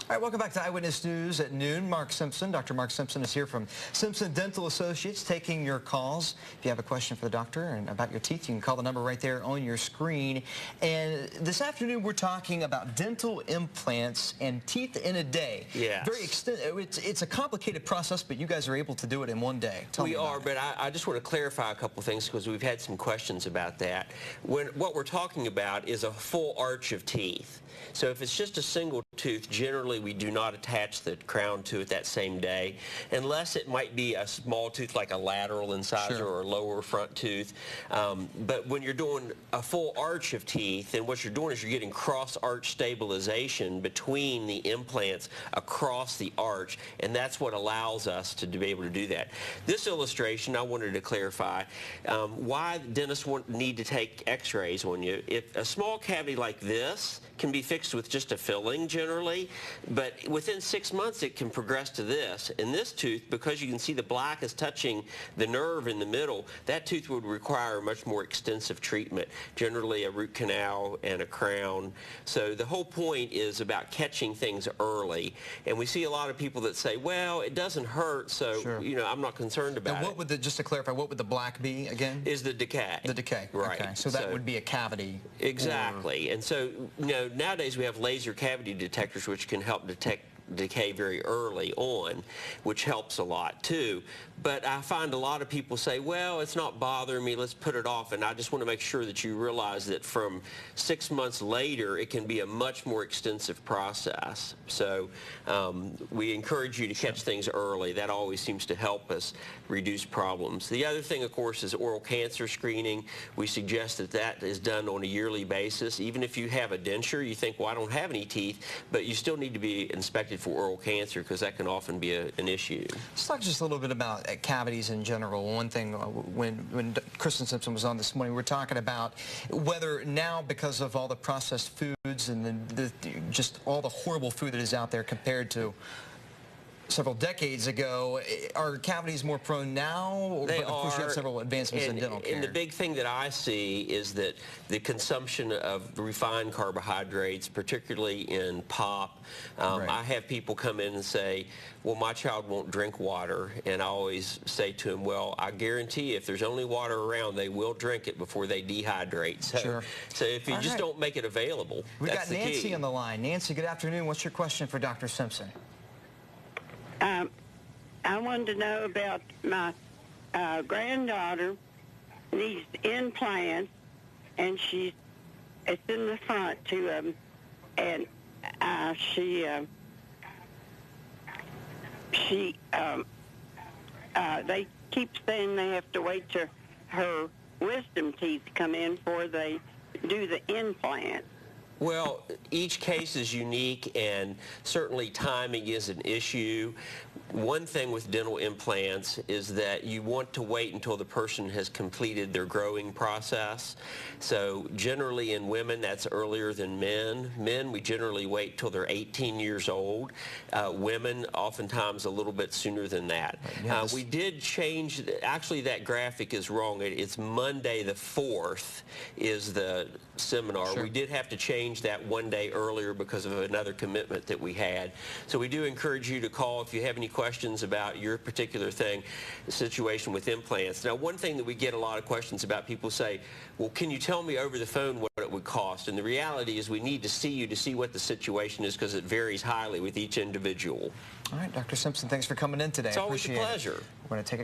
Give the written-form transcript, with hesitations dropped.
All right, welcome back to Eyewitness News at noon. Mark Simpson, Dr. Mark Simpson is here from Simpson Dental Associates taking your calls. If you have a question for the doctor and about your teeth, you can call the number right there on your screen. And this afternoon, we're talking about dental implants and teeth in a day. Yes. Very it's a complicated process, but you guys are able to do it in one day. Tell me about it. But I just want to clarify a couple things because we've had some questions about that. What we're talking about is a full arch of teeth. So if it's just a single tooth, generally we do not attach the crown to it that same day, unless it might be a small tooth like a lateral incisor or a lower front tooth. But when you're doing a full arch of teeth, then what you're doing is you're getting cross-arch stabilization between the implants across the arch, and that's what allows us to be able to do that. This illustration, I wanted to clarify why dentists need to take x-rays on you. If a small cavity like this can be fixed with just a filling generally, but within 6 months it can progress to this. And this tooth, because you can see the black is touching the nerve in the middle, that tooth would require much more extensive treatment, generally a root canal and a crown. So the whole point is about catching things early. And we see a lot of people that say, well, it doesn't hurt, so you know, I'm not concerned about and what would just to clarify, what would the black be again? Is the decay. The decay, right. Okay. So that would be a cavity. Exactly. And so, you know, nowadays we have laser cavity detectors which can help detect decay very early on, which helps a lot too. But I find a lot of people say, well, it's not bothering me, let's put it off. And I just want to make sure that you realize that from 6 months later, it can be a much more extensive process. So we encourage you to catch things early. That always seems to help us reduce problems. The other thing, of course, is oral cancer screening. We suggest that that is done on a yearly basis. Even if you have a denture, you think, well, I don't have any teeth, but you still need to be inspected for oral cancer because that can often be an issue. Let's talk just a little bit about cavities in general. One thing, when Kristen Simpson was on this morning, we were talking about whether now, because of all the processed foods and just all the horrible food that is out there compared to several decades ago, are cavities more prone now? They but of course, you have several advancements in dental care. And the big thing that I see is that the consumption of refined carbohydrates, particularly in pop, I have people come in and say, well, my child won't drink water, and I always say to them, well, I guarantee if there's only water around, they will drink it before they dehydrate. So, so if you just don't make it available, We've that's got the Nancy key. on the line. Nancy, good afternoon. What's your question for Dr. Simpson? I wanted to know about my granddaughter needs implants, and it's in the front too, and they keep saying they have to wait till her wisdom teeth come in before they do the implant. Well, each case is unique, and certainly timing is an issue. One thing with dental implants is that you want to wait until the person has completed their growing process. So generally in women, that's earlier than men. Men, we generally wait till they're 18 years old. Women, oftentimes a little bit sooner than that. We did change, actually that graphic is wrong. It's Monday the 4th is the seminar. We did have to change that one day earlier because of another commitment that we had. So we do encourage you to call if you have any questions about your particular situation with implants. Now, one thing that we get a lot of questions about, people say, well, can you tell me over the phone what it would cost? And the reality is we need to see you to see what the situation is because it varies highly with each individual. All right, Dr. Simpson, thanks for coming in today. It's always a pleasure. We're going to take a